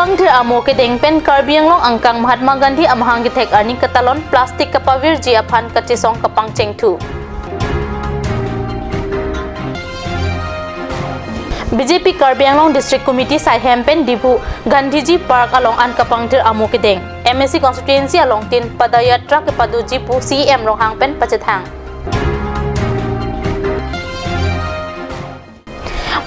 kapangthir amo ke dengpen Karbi anglong angkang Mahatma Gandhi amahang githek ani katalon plastik kapavir ji aphan kachisong kapang chengthu BJP Karbi Anglong District Committee sai hempen dibu Gandhiji Park along an kapangthir amo ke deng MSC constituency along tin padayatra ke paduji pu CM rong hangpen pachethang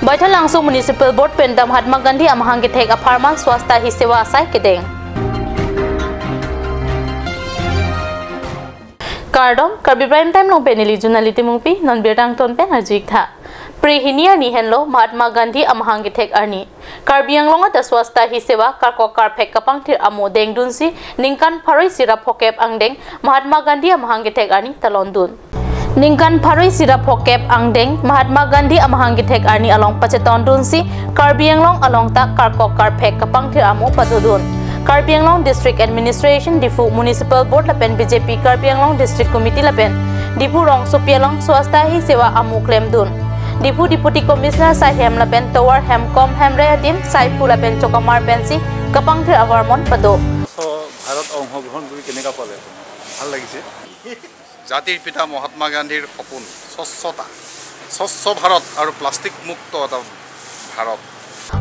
Baithal langsung municipal board pendam Mahatma Gandhi amahang githek aparman swasta hi sewa asai kedeng Kardom Karbi prime time long peneli junaliti mungpi non birtang ton pen ajik tha Prehinia ni henlo Mahatma Gandhi amahang githek arni Karbi Anglong at swasta hi sewa karko karpek kapangthir amo deng dunsi ningkan pharoi sira phokep angdeng Mahatma Gandhi amahang githek arni talondun Ningkan pharoi sira phokep angdeng Mahatma Gandhi amahang githek arni along pacheton dunsi Karbi Anglong along ta karko karpek kapangthir amo padudun Karbi Anglong District Administration Difu Municipal Board lapen BJP Karbi Anglong District Committee lapen Difu rong supialong swasta hi sewa amu claim dun Dipu Deputy Commissioner Sai Hem lapen Tower Hemcom Hemre Adim Sai Pula pen Chokamar Pensi Kapangthir Avarmon Pado Bharat অংশগ্রহণ কৰি কেনেকা পালে ভাল লাগিছে জাতিৰ পিতা মহাত্মা গান্ধীৰ সপোন স্বচ্ছ ভাৰত আৰু প্লাষ্টিক মুক্ত এটা Bharat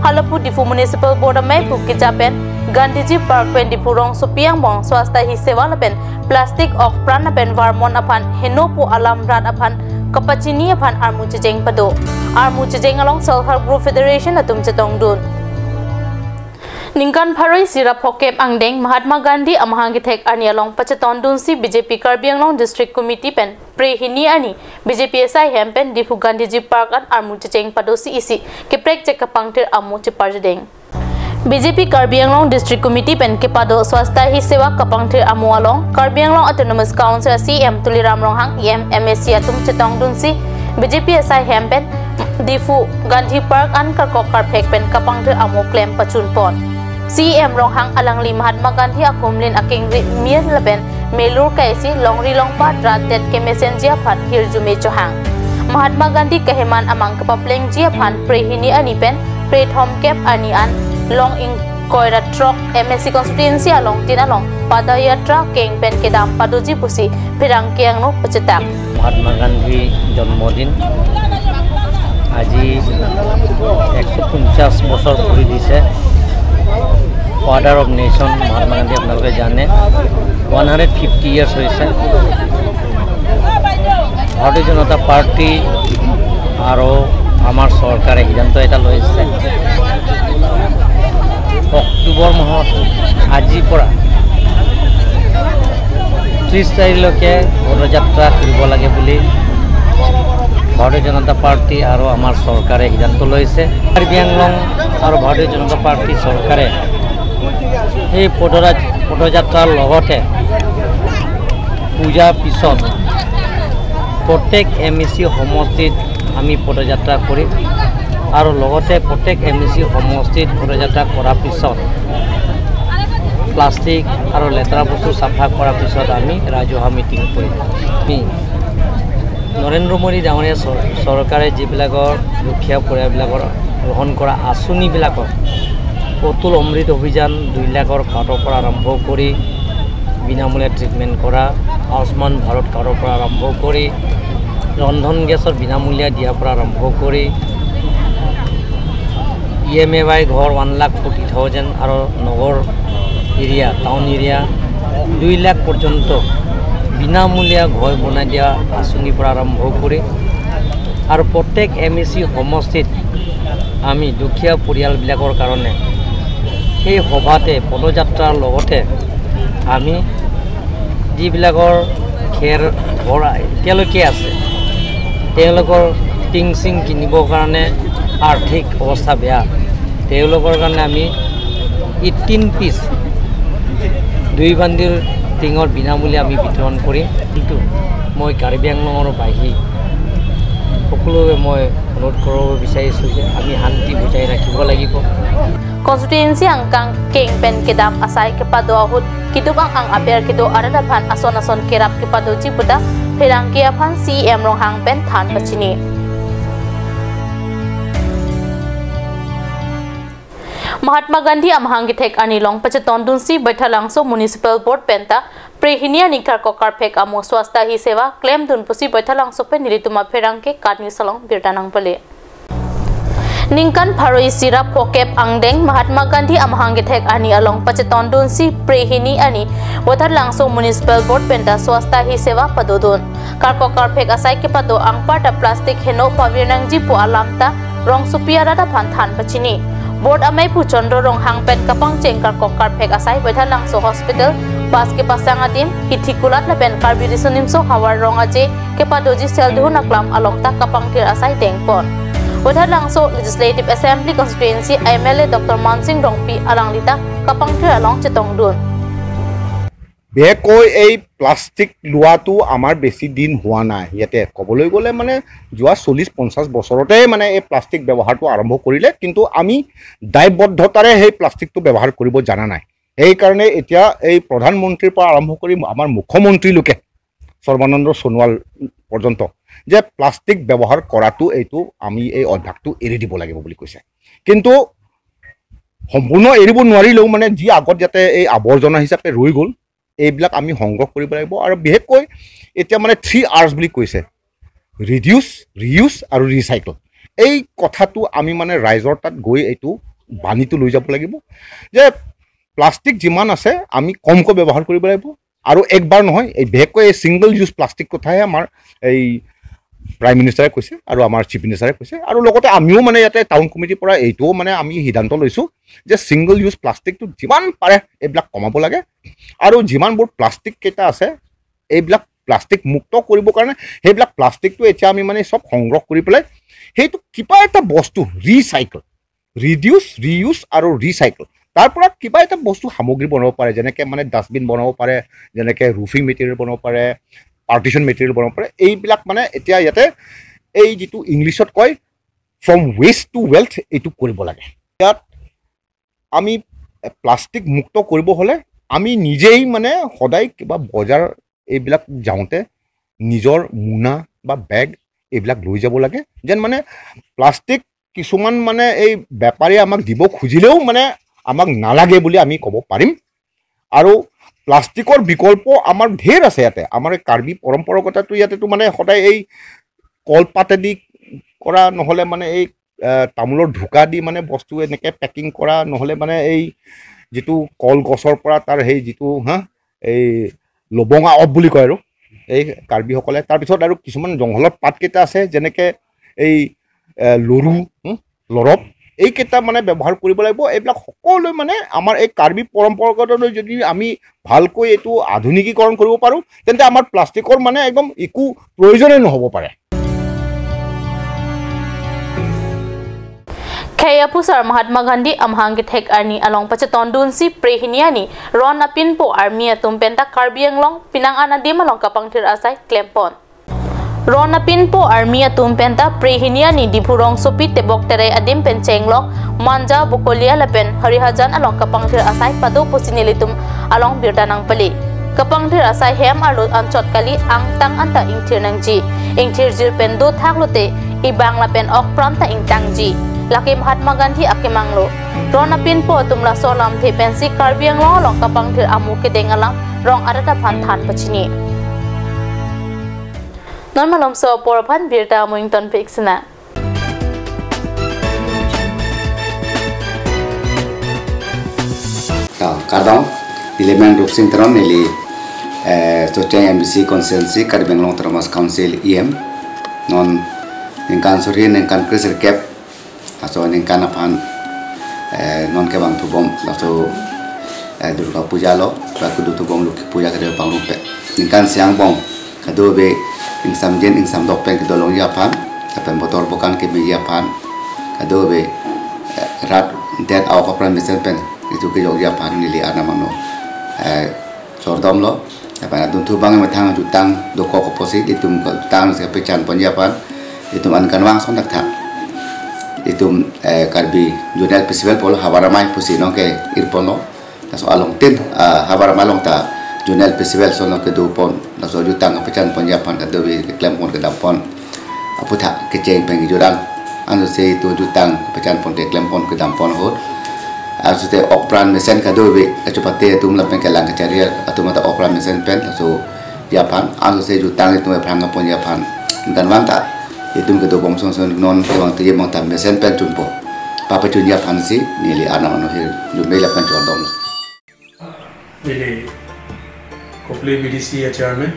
Halapu Difu Municipal Board Mai Pukki Japan Gandhiji Park pen Difu rong supiang bong swasta hi sewa lapen plastik ok pran pen varmon aphan henopu alam rat aphan kapachini aphan armu chejeng pado armu chejeng along self help group federation atum chetong dun Ningkan pharoi sira phokep angdeng Mahatma Gandhi amahang githek ani along pacheton dunsi BJP Karbi Anglong District Committee pen prehini ani BJP SI hempen Difu Gandhiji Park an armu chejeng pado si isi keprek chekapangthir amu cheparjedeng BJP Karbi Anglong District Committee pen kepado swasta hi sewa kapangthir amu along Karbi Anglong Autonomous Council CM Tuliram Ronghang EM MSC atum chetong dunsi BJP SI hempen Difu Gandhi Park an karkok karpek pen kapangthir amu claim pachun pon CM Ronghang alangli Mahatma Gandhi akumlin aking mir laben melur kaisi longri longpa ratet ke messenger phat hirjume chohang Mahatma Gandhi keheman amang kapapleng jia phan prehini ani pen prethom kep ani an long ing koira trok MSC constituency along tin along padayatra keng pen kedam padoji pusi pirang kiang no pachetak Mahatma Gandhi জন্মদিন আজি 150 বছর পূরি দিছে Father of Nation Mahatma Gandhi আপনারা জানেন 150 years হয়েছে ভারতীয় জনতা party আর আমার সরকারে সিদ্ধান্ত এটা লৈছে অক্টোবর মাহত আজিৰ পৰা 30 তাৰিখলৈকে পদযাত্ৰা কৰিব লাগে বুলি ভাৰতীয় জনতা পাৰ্টি আৰু আমাৰ চৰকাৰে সিদ্ধান্ত লৈছে কাৰ্বি আংলং আৰু ভাৰতীয় জনতা পাৰ্টি চৰকাৰে এই পদযাত্ৰাৰ লগতে পূজাৰ পিছত প্ৰত্যেক MSC সমষ্টিত আমি পদযাত্ৰা কৰি আৰু লগতে প্ৰত্যেক MSC সমষ্টিত পদযাত্ৰা কৰাৰ পিছত প্লাষ্টিক আৰু লেতেৰা বস্তু সাফা কৰাৰ পিছত আমি ৰাজহুৱা মিটিং কৰিম নৰেন্দ্ৰ মোদী ডাঙৰীয়া চৰকাৰে যিবিলাকৰ দুখীয়া পৰিয়ালবিলাকৰ গ্ৰহণ কৰা আঁচনিবিলাকৰ অতুল অমৃত অভিযান 2 লাখৰ কাৰ্ডৰ পৰা আৰম্ভ কৰি বিনামূলীয়া ট্ৰিটমেণ্ট কৰা আয়ুষ্মান ভাৰত কাৰ্ডৰ পৰা আৰম্ভ কৰি ৰন্ধন গেছৰ বিনামূলীয়া দিয়াৰ পৰা আৰম্ভ কৰি EMAY ঘৰ 1,40,000 আৰু নগৰ এৰিয়া টাউন এৰিয়া 2 লাখ পৰ্যন্ত বিনামূলীয়া ঘৰ বনাই দিয়া আঁচনিৰ পৰা আৰম্ভ কৰি আৰু প্ৰত্যেক MSC সমষ্টিত আমি দুখীয়া পৰিয়ালবিলাকৰ কাৰণে এই সভাতে পদযাত্ৰাৰ লগতে আমি যিবিলাকৰ খেৰ ঘৰ এতিয়ালৈকে আছে তেওঁলোকৰ টিং সিং কিনিবৰ কাৰণে আৰ্থিক অৱস্থা বেয়া তেওঁলোকৰ কাৰণে আমি 18 পিস 2 বান্দিৰ টিঙৰ বিনামূলীয়া আমি বিতৰণ কৰিম কিন্তু মই কাৰ্বি আংলঙৰ বাহি সকলোৱে মই অনুৰোধ কৰিব বিচাৰিছোঁ যে আমি শান্তি বজাই ৰাখিব লাগিব Constituency angkang keng pen kedam asai kepado ahut kidubang ang aber kido aradapan ason kerap kepado jipuda pirang kiapan CM Ronghang pen than pachini Mahatma Gandhi amhangi thek anilong pacheton dunsi baithalangso municipal board penta prehinia nikar kokar phek amo swasta hi seva claim dun pusi baithalangso pe nilituma pherangke kadni salong birtanang pale Ningkan Paroi Sira Pokep Angdeng Mahatma Gandhi amhangi thek ani along pacheton dunsi prehini ani baithalangso municipal board penta swasta hi seva padodon kar kokar phek asai ke pado angparta plastic heno pavirnangji pu alamta rong supiara da panthan pachini Board amai pu chondro rong hangpet kapang chengkar kokar phek asai baithalang so hospital bas ke pasang adim hitikulat na pen Karbi risonim so hawar rong aje ke padoji seldu naklam along ta kapang tir asai tengpon baithalang so legislative assembly constituency MLA Dr Mansing Rongpi alang lita kapang tir along chetong dun বেকৈ এই plastic লোৱাটো আমাৰ বেছি দিন হোৱা নাই ইয়াতে ক'বলৈ গ'লে মানে যোৱা 40-50 বছৰতে মানে এই প্লাষ্টিক ব্যৱহাৰটো আৰম্ভ কৰিলে কিন্তু আমি দায়বদ্ধতাৰে সেই প্লাষ্টিকটো ব্যৱহাৰ কৰিব জানা নাই এই কাৰণে এতিয়া এই প্ৰধানমন্ত্ৰীৰ পৰা আৰম্ভ কৰি আমাৰ মুখ্যমন্ত্ৰী লোকে সৰ্বানন্দ সোণোৱাল পৰ্যন্ত যে প্লাষ্টিক ব্যৱহাৰ কৰাটো এইটো আমি এই অভ্যাসটো এৰি দিব লাগিব বুলি কৈছে কিন্তু সম্পূৰ্ণ এৰিব নোৱাৰিলেও মানে যি আগত যাতে এই আৱৰ্জনা হিচাপে ৰৈ গ'ল এইবিলাক আমি সংগ্ৰহ কৰিব লাগিব আৰু বিশেষকৈ এতিয়া মানে 3 R's বুলি কৈছে ৰিডিউস ৰিউজ আৰু ৰিসাইকেল এই কথাটো আমি মানে ৰাইজৰ তাত গৈ এইটো বাণীটো লৈ যাব লাগিব যে প্লাষ্টিক যিমান আছে আমি কমকৈ ব্যৱহাৰ কৰিব লাগিব আৰু একবাৰ নহয় এই বিশেষকৈ এই সিঙ্গল ইউজ প্লাষ্টিক কথাহে আমাৰ এই প্ৰাইম মিনিষ্টাৰে কৈছে আৰু আমাৰ চিফ মিনিষ্টাৰে কৈছে আৰু লগতে আমিও মানে ইয়াতে টাউন কমিটিৰ পৰা এইটো মানে আমি সিদ্ধান্ত লৈছো যে সিঙ্গল ইউজ প্লাষ্টিকটো যিমান পাৰে এইবিলাক কমাব লাগে আৰু যিমানবোৰ প্লাষ্টিক কেইটা আছে এইবিলাক প্লাষ্টিক মুক্ত কৰিব কাৰণে সেইবিলাক প্লাষ্টিকটো এতিয়া আমি মানে সব সংগ্ৰহ কৰি পেলাই সেইটো কিবা এটা বস্তু ৰিসাইকেল ৰিডিউস ৰিউজ আৰু ৰিসাইকেল তাৰ পৰা কিবা এটা বস্তু সামগ্ৰী বনাব পাৰে যেনেকৈ মানে ডাষ্টবিন বনাব পাৰে যেনেকৈ ৰুফিং মেটেৰিয়েল বনাব পাৰে পাৰ্টিশন মেটেৰিয়েল বনাব পাৰে এইবিলাক মানে এতিয়া ইয়াতে এই যেটো ইংলিছত কয় ফ্ৰম ওয়েষ্ট টু ওয়েলথ এইটো কৰিব লাগে ইয়াত আমি প্লাষ্টিক মুক্ত কৰিব হলে আমি নিজেই মানে সদায় কিবা বজাৰ এইবিলাক যাওঁতে নিজৰ মুনা বা বেগ এইবিলাক লৈ যাব লাগে যেন মানে প্লাষ্টিক কিছুমান মানে এই বেপাৰী আমাক দিব খুজিলেও মানে আমাক নালাগে বুলি আমি ক'ব পাৰিম আৰু প্লাষ্টিকৰ বিকল্প আমাৰ ঢেৰ আছে ইয়াতে আমাৰ কাৰ্বি পৰম্পৰাগতটো ইয়াতেটো মানে সদায় এই কলপাতেদি কৰা নহলে মানে এই তামোলৰ ঢুকা দি মানে বস্তু এনেকে পেকিং কৰা নহলে মানে এই যেটো কল গছৰ পৰা তাৰ হেই যেটো এই লবঙা অব বুলি কয় আৰু এই কাৰ্বি সকলে তাৰ পিছত আৰু কিছুমান জংঘলত পাত কেটা আছে যেনেকে এই লৰু লৰব এই কেটা মানে ব্যৱহাৰ কৰিব লাগিব এইবিলাক সকলো মানে আমাৰ এই কাৰ্বি পৰম্পৰাগতলৈ যদি আমি ভালকৈ এটো আধুনিকীকৰণ কৰিব পাৰো তেন্তে আমাৰ প্লাষ্টিকৰ মানে একদম একো প্ৰয়োজনে নহব পাৰে Kaya pusar Mahatma Gandhi amhangi thek ani along pacheton dunsi prehiniani ron apin po army atum penta Karbi anglong pinang anadim along kapang tir asai klempon ron apin po army atum penta prehiniani dibhurong sopi tebok tere adim pencenglong manja bokolia lapen harihajan along kapang tir asai pado pusinilitum along birdanang pali kapang tir asai hem alut anchot kali ang tang anta ingtir nangji ingtir jir pendo thaklote ibang lapen ok pranta ingtangji Laki Mahatma Gandhi akimanglo Rona pin po tumla solam the pensi Karbi ang long kapang thir amu ke dengalang rong arata panthan pachini Normalom so porphan birta muington pixna Kardong Dileman Rup Singh Teron nili Soteng MBC Consensi Karbi Long Termas Council EM non ningkan suri ningkan kriser cap aso ningkan apan non ke bang tubom laso Durga Puja lo baku du tubom lu puja ke bang rupe ningkan siang bong kado be ing samjen ing sam dokpen ke dolong Japan apen botol bukan ke bi Japan kado be rat det aw kapran mesen pen itu ke Japan nili anamano sordom lo apen adun tubang matang jutang doko ko posit itum ko tang se pecan pon Japan itum an kanwang son dak thak itum Karbi Jurnal Festival polo habaramai pusino ke irpono laso along tin habaramai long ta Jurnal Festival sono ke dupon laso jutang pecan pon Japan ka dobi klem pon ke dapon aputha ke ceng pengi juran anu se itu jutang pecan pon ke klem pon ke dampon hot Asu te opran mesen kado be kacupate tum lapen kelang kacaria atau mata opran mesen pen asu Japan asu se jutang itu prang ngapon Japan dan wanta itu kedo bomson son non kewang te mong tam mesen pen jumpo papa jun Japan si nili anak anu hir lumbe lapen condom nili kopli BDC chairman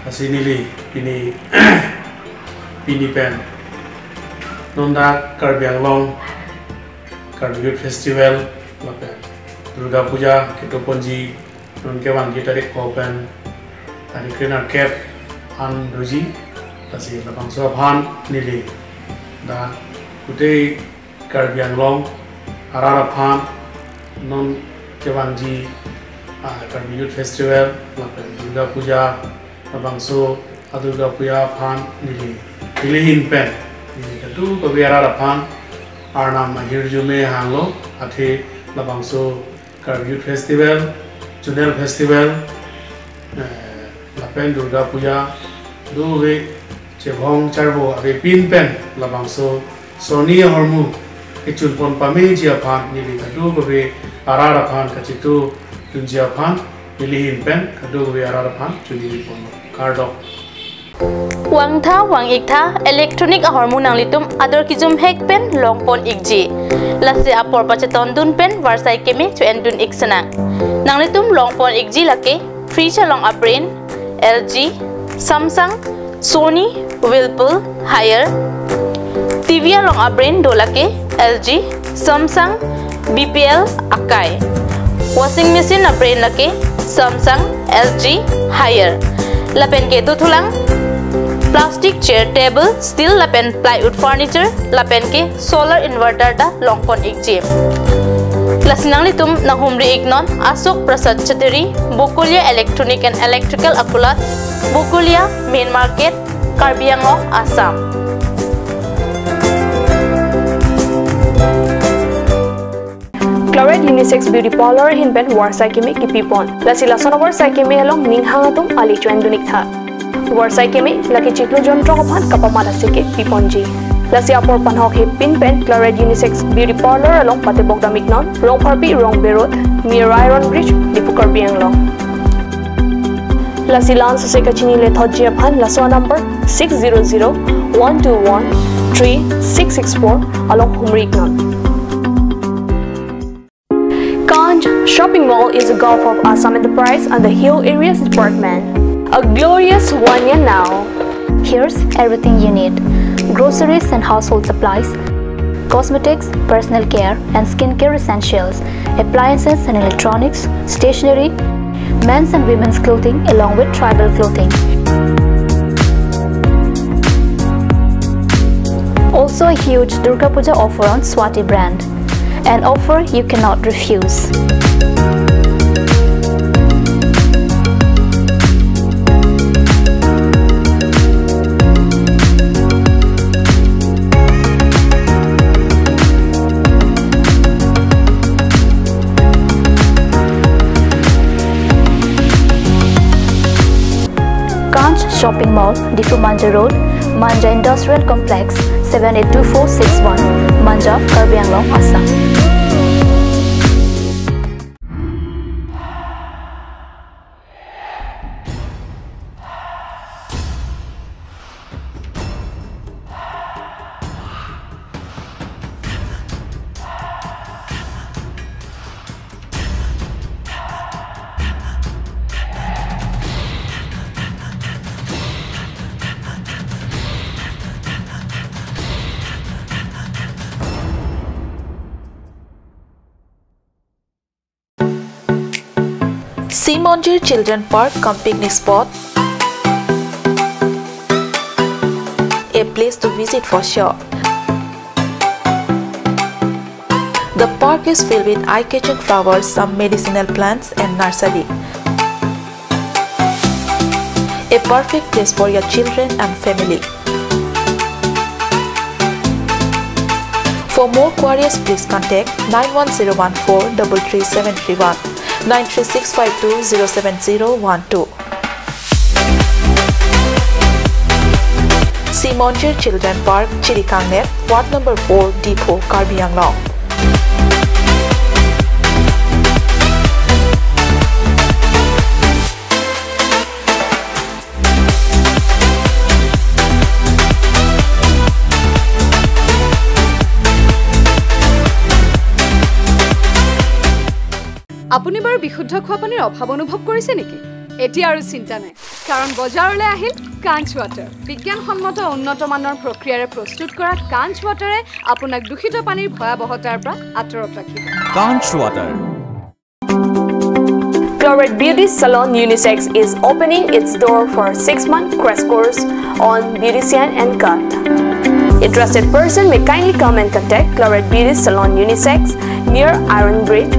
asi nili ini pini pen nonda Karbi Anglong Karbi Youth Festival lapen Durga Puja Ketoponji non kewang kita tarik open tarik kena cap an doji tasi lapang sopan nili da kute Karbi Anglong arara pan non kewang ji Karbi Youth Festival lapen Durga Puja lapang so Durga Puja pan nili pilihin pen itu kebiara depan arna mahir jume hanglo ati labangso Karbi Youth Festival Junel Festival lapen Durga Puja duwe cebong carbo abe pin pen labangso Sony hormu kecul pon pame jiapan nili kadu kebi ara depan kacitu tun jiapan pilihin pen kadu kebi ara depan cuni pon kardok Wang tha wang ik tha electronic hormone nang litum ador kijum hek pen long pon ikji lase apor pacheton dun pen warsai keme to endun iksana nang litum long pon ikji lake free long abrain LG Samsung Sony Whirlpool Haier TV long abrain dolake LG Samsung BPL Akai washing machine abrain lake Samsung LG Haier lapen ke tu thulang plastic chair table steel lapen plywood furniture lapen ke solar inverter da longpon ikji lasinang litum na humri ignon Asok Prasad Chateri Bukulia Electronic and Electrical Akulat Bukulia Main Market Karbi Anglong Assam Chloride Unisex Beauty Parlor hinben warsai kemi kipipon lasila sonobor sai kemi along ninghangatum ali chuan dunik tha warsai kemi laki chiklo jontro kophan kapamala seke piponji lasi apor panhok he pin pen Chloride Unisex Beauty Parlor along patebok damiknon rong parpi rong berot near Iron Bridge dipu Karbi Anglong lasi lan sose kachini le thoji aphan laswa number 600-121-3664 along Humriknon Shopping Mall is a Gulf of Assam Enterprise and the Hill Areas Department. A glorious one year now. Here's everything you need. Groceries and household supplies, cosmetics, personal care and skincare essentials, appliances and electronics, stationery, men's and women's clothing along with tribal clothing. Also a huge Durga Puja offer on Swati brand. An offer you cannot refuse. Shopping Mall, Difu Manja Road, Manja Industrial Complex, 782461, Manja, Karbi Anglong, Assam. Simonjir Children Park cum picnic spot, a place to visit for sure. The park is filled with eye-catching flowers, some medicinal plants and nursery. A perfect place for your children and family. For more queries, please contact 91014-33731, 93652-07012. Simonjir Children Park, Chirikangnet, Ward number 4, Depot, Karbi Anglong. আপুনি বাৰু বিশুদ্ধ খোৱা পানীৰ অভাৱ অনুভৱ কৰিছে নেকি? এতিয়া আৰু চিন্তা নাই, কাৰণ বজাৰলৈ আহিল কাঞ্চ ৱাটাৰ। বিজ্ঞানসন্মত উন্নত মানৰ প্ৰক্ৰিয়াৰে প্ৰস্তুত কৰা কাঞ্চ ৱাটাৰে আপোনাক দূষিত পানীৰ ভয়াৱহতাৰ পৰা আঁতৰত ৰাখিব। কাঞ্চ water. Chloride Beauty Salon Unisex is opening its door for a 6-month crash course on beautician and cut. Interested person may kindly come and contact Chloride Beauty Salon Unisex near Iron Bridge,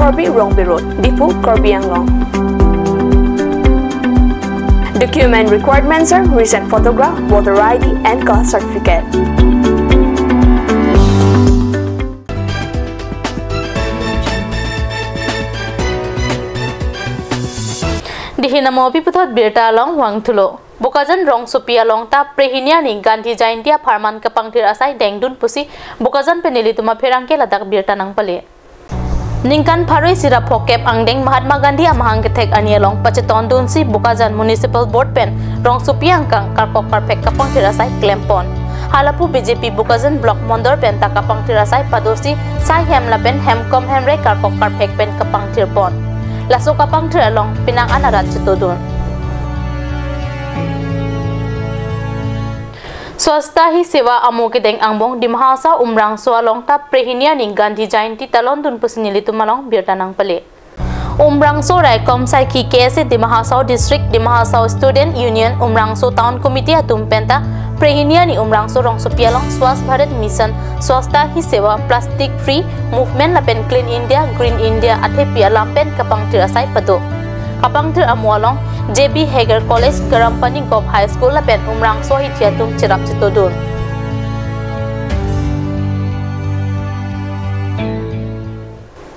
Karbi Road, Dipu, Karbi Anglong. Document requirements are recent photograph, voter ID and caste certificate. Dihinamo piputot birta along wangtulo. Bukajan rong sopi along ta prehinia ni Gandhi Jaintia Farman kapangtir asai dengdun pusi bukajan penili tuma ferangke ladak birta nang pale. Ningkan Paroi Sira Pokep Angdeng Mahatma Gandhi amahang ketek anialong paceton dunsi bukajan Municipal Board Pen rong sopi angkang karkok karpek kapangtir asai klempon. Halapu BJP bukajan Block Mondor Pen ta kapangtir asai padosi sai hem la pen hemkom hemre karkok karpek pen kapangtir pon. Laso kapangtir along pinang anarat cetodun. Swasta hi sewa amo ke deng angbong di mahasa umrang soalong ta prehinia ning Gandhi Jainti talon dun pusinili tumalong birtanang pale. Umrang so rai kom sai ki kese di mahasa district di mahasa student union umrang so town committee atum penta prehinia ni umrang so rong so pialong Swast Bharat mission swasta hi sewa plastic free movement lapen clean India green India athe pialam pen kapang tirasai pado. Kapangtir amualong JB Hager College Karampani Gov High School lapen umrang so hitiatum cirap citodun.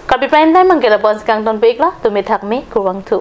Karbi prime time manggila pon sekang ton peikla tumithak me kurang tu.